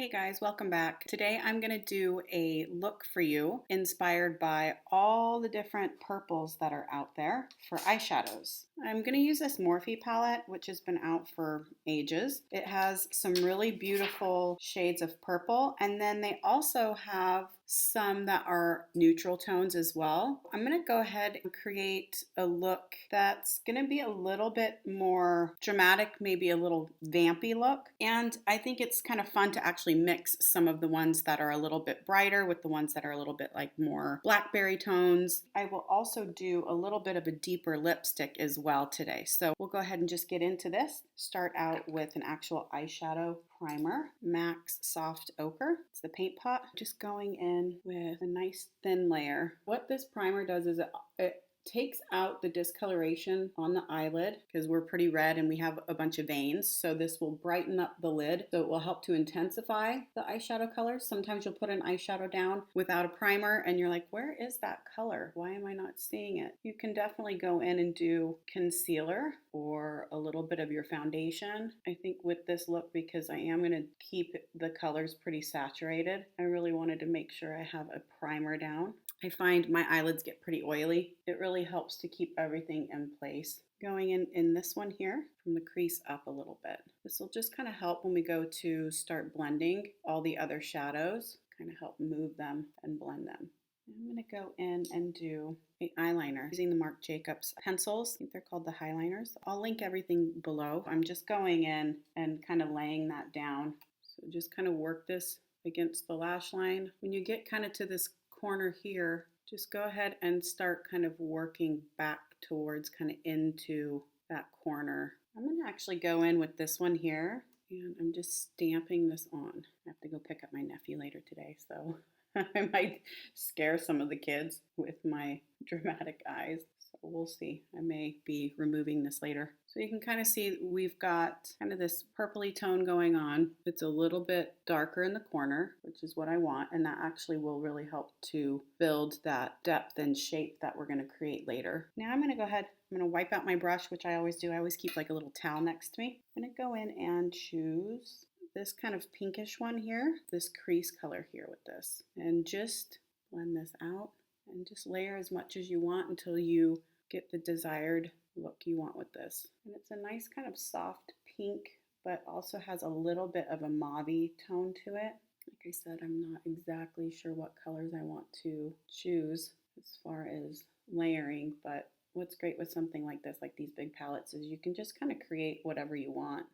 Hey guys, welcome back. Today I'm going to do a look for you inspired by all the different purples that are out there for eyeshadows. I'm going to use this Morphe palette, which has been out for ages. It has some really beautiful shades of purple, and then they also have some that are neutral tones as well. I'm going to go ahead and create a look that's going to be a little bit more dramatic, maybe a little vampy look. And I think it's kind of fun to actually mix some of the ones that are a little bit brighter with the ones that are a little bit like more blackberry tones. I will also do a little bit of a deeper lipstick as well today. So we'll go ahead and just get into this. Start out with an actual eyeshadow primer, MAC's Soft Ochre. It's the paint pot. Just going in with a nice thin layer. What this primer does is it takes out the discoloration on the eyelid because we're pretty red and we have a bunch of veins. So this will brighten up the lid. So it will help to intensify the eyeshadow colors. Sometimes you'll put an eyeshadow down without a primer and you're like, where is that color? Why am I not seeing it? You can definitely go in and do concealer or a little bit of your foundation. I think with this look, because I am going to keep the colors pretty saturated, I really wanted to make sure I have a primer down. I find my eyelids get pretty oily. It really helps to keep everything in place. Going in this one here, from the crease up a little bit. This will just kind of help when we go to start blending all the other shadows, kind of help move them and blend them. I'm going to go in and do an eyeliner using the Marc Jacobs pencils. I think they're called the Highliners. I'll link everything below. I'm just going in and kind of laying that down. So just kind of work this against the lash line. When you get kind of to this corner here, just go ahead and start kind of working back towards kind of into that corner. I'm going to actually go in with this one here and I'm just stamping this on. I have to go pick up my nephew later today, so I might scare some of the kids with my dramatic eyes. So we'll see. I may be removing this later. So you can kind of see we've got kind of this purpley tone going on. It's a little bit darker in the corner, which is what I want. And that actually will really help to build that depth and shape that we're going to create later. Now I'm going to go ahead, I'm going to wipe out my brush, which I always do. I always keep like a little towel next to me. I'm going to go in and choose this kind of pinkish one here, this crease color here with this. And just blend this out and just layer as much as you want until you get the desired look you want with this. And it's a nice kind of soft pink, but also has a little bit of a mauve-y tone to it. Like I said, I'm not exactly sure what colors I want to choose as far as layering, but what's great with something like this, like these big palettes, is you can just kind of create whatever you want.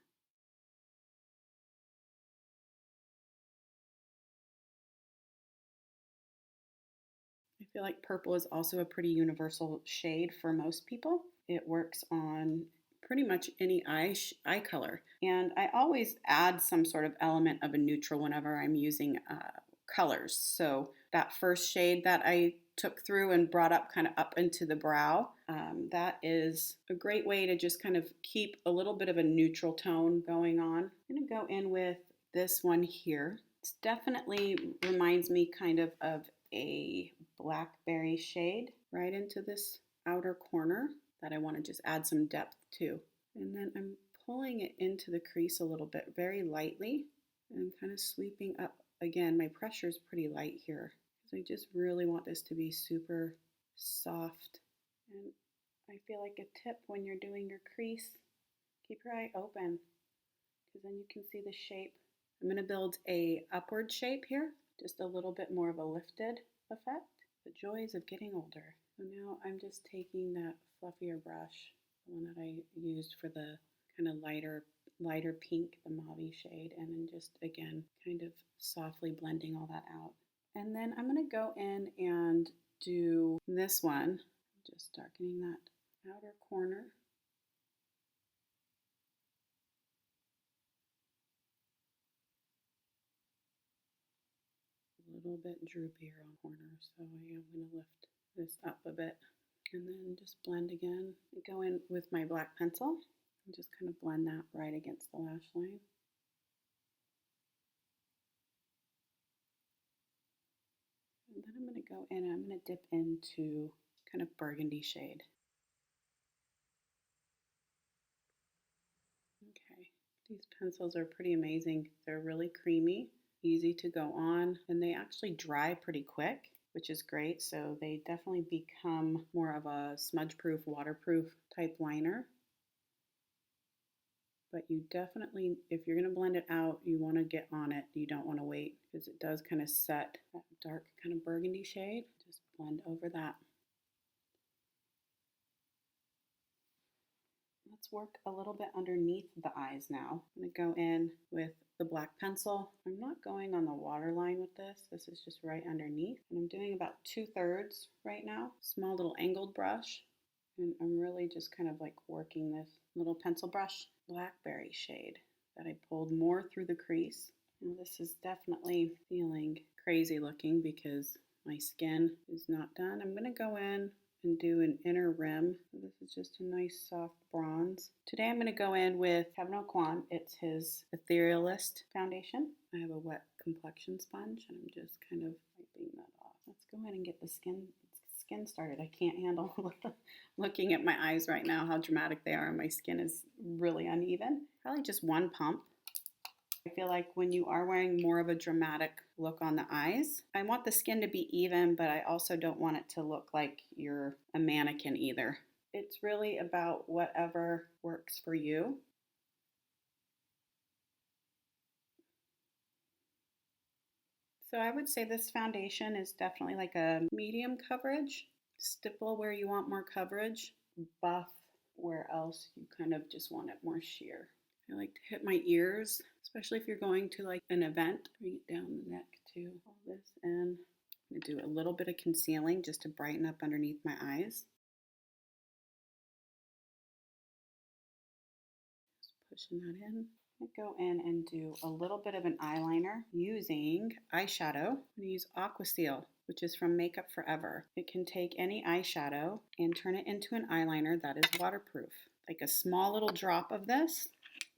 I feel like purple is also a pretty universal shade for most people. It works on pretty much any eye color. And I always add some sort of element of a neutral whenever I'm using colors. So that first shade that I took through and brought up kind of up into the brow, that is a great way to just kind of keep a little bit of a neutral tone going on. I'm going to go in with this one here. It definitely reminds me kind of a blackberry shade right into this outer corner that I want to just add some depth to. And then I'm pulling it into the crease a little bit very lightly and kind of sweeping up. Again, my pressure is pretty light here because I just really want this to be super soft. And I feel like a tip when you're doing your crease, keep your eye open because then you can see the shape. I'm going to build a upward shape here, just a little bit more of a lifted effect. The joys of getting older. So now I'm just taking that fluffier brush, the one that I used for the kind of lighter pink, the mauve shade, and then just again kind of softly blending all that out. And then I'm going to go in and do this one, just darkening that outer corner. A little bit droopier on corner, so I am going to lift this up a bit and then just blend again. I go in with my black pencil and just kind of blend that right against the lash line. And then I'm going to go in and I'm going to dip into kind of burgundy shade. Okay, these pencils are pretty amazing. They're really creamy, easy to go on, and they actually dry pretty quick, which is great. So they definitely become more of a smudge-proof, waterproof type liner. But you definitely, if you're going to blend it out, you want to get on it. You don't want to wait because it does kind of set that dark kind of burgundy shade. Just blend over that. Let's work a little bit underneath the eyes now. I'm going to go in with the black pencil. I'm not going on the waterline with this. This is just right underneath. And I'm doing about 2/3 right now. Small little angled brush. And I'm really just kind of like working this little pencil brush blackberry shade that I pulled more through the crease. And this is definitely feeling crazy looking because my skin is not done. I'm going to go in and do an inner rim. This is just a nice soft bronze. Today I'm going to go in with Kevin Aucoin. It's his Etherialist Foundation. I have a wet complexion sponge and I'm just kind of wiping that off. Let's go ahead and get the skin started. I can't handle looking at my eyes right now, how dramatic they are, and my skin is really uneven. Probably just one pump. I feel like when you are wearing more of a dramatic look on the eyes, I want the skin to be even, but I also don't want it to look like you're a mannequin either. It's really about whatever works for you. So I would say this foundation is definitely like a medium coverage. Stipple where you want more coverage, buff where else you kind of just want it more sheer. I like to hit my ears, especially if you're going to like an event. Bring it down the neck too. All this in. I'm gonna do a little bit of concealing just to brighten up underneath my eyes. Just pushing that in. I go in and do a little bit of an eyeliner using eyeshadow. I'm going to use Aqua Seal, which is from Makeup Forever. It can take any eyeshadow and turn it into an eyeliner that is waterproof. Like a small little drop of this,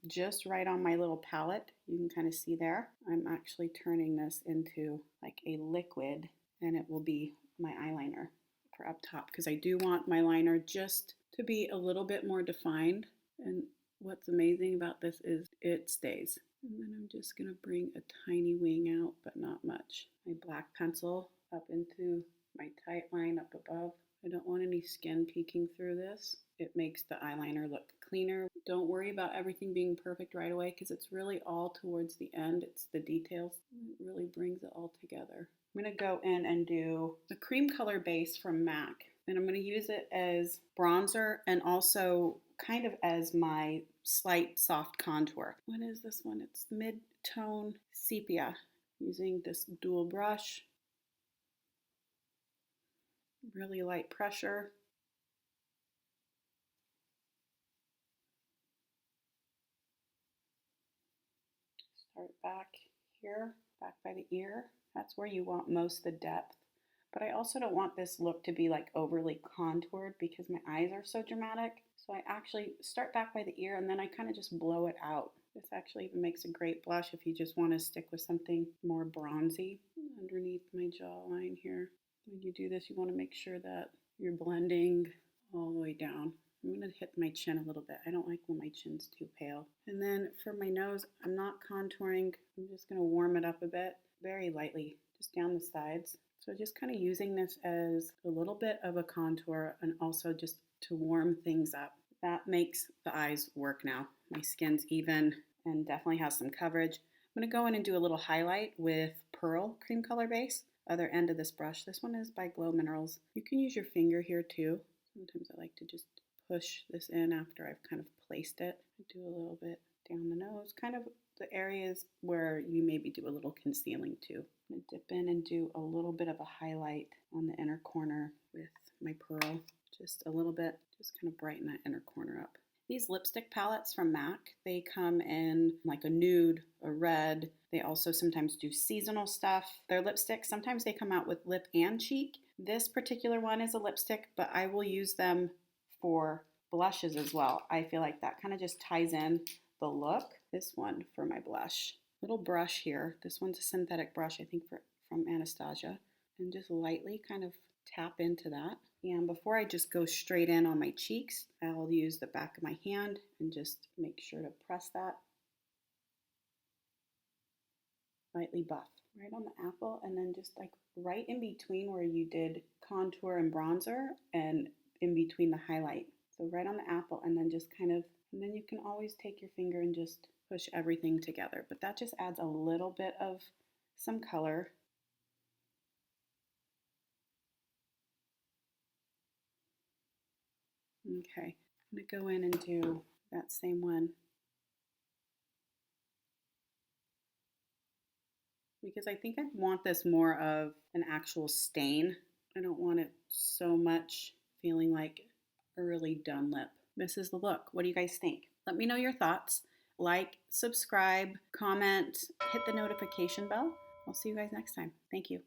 just right on my little palette. You can kind of see there. I'm actually turning this into like a liquid, and it will be my eyeliner for up top because I do want my liner just to be a little bit more defined. And what's amazing about this is it stays. And then I'm just going to bring a tiny wing out, but not much. My black pencil up into my tight line up above. I don't want any skin peeking through this. It makes the eyeliner look cleaner. Don't worry about everything being perfect right away because it's really all towards the end. It's the details. It really brings it all together. I'm going to go in and do the cream color base from MAC. And I'm going to use it as bronzer and also kind of as my slight soft contour. What is this one? It's mid-tone sepia. Using this dual brush. Really light pressure. Start back here, back by the ear. That's where you want most of the depth. But I also don't want this look to be like overly contoured because my eyes are so dramatic. So I actually start back by the ear and then I kind of just blow it out. This actually even makes a great blush if you just want to stick with something more bronzy underneath my jawline here. When you do this, you want to make sure that you're blending all the way down. I'm going to hit my chin a little bit. I don't like when my chin's too pale. And then for my nose, I'm not contouring. I'm just going to warm it up a bit, very lightly, just down the sides. So just kind of using this as a little bit of a contour and also just to warm things up. That makes the eyes work now. My skin's even and definitely has some coverage. I'm going to go in and do a little highlight with Pearl cream color base. Other end of this brush. This one is by Glow Minerals. You can use your finger here too. Sometimes I like to just push this in after I've kind of placed it. I do a little bit down the nose, kind of the areas where you maybe do a little concealing too. I'm going to dip in and do a little bit of a highlight on the inner corner with my Pearl. Just a little bit, just kind of brighten that inner corner up. These lipstick palettes from MAC, they come in like a nude, a red. They also sometimes do seasonal stuff. Their lipsticks, sometimes they come out with lip and cheek. This particular one is a lipstick, but I will use them for blushes as well. I feel like that kind of just ties in the look. This one for my blush. Little brush here. This one's a synthetic brush, I think from Anastasia. And just lightly kind of tap into that. And before I just go straight in on my cheeks, I'll use the back of my hand and just make sure to press that. lightly buff. Right on the apple, and then just like right in between where you did contour and bronzer and in between the highlight. So right on the apple, and then just kind of, and then you can always take your finger and just push everything together. But that just adds a little bit of some color. Okay, I'm gonna go in and do that same one, because I think I want this more of an actual stain. I don't want it so much feeling like a really done lip. This is the look. What do you guys think? Let me know your thoughts. Like, subscribe, comment, hit the notification bell. I'll see you guys next time. Thank you.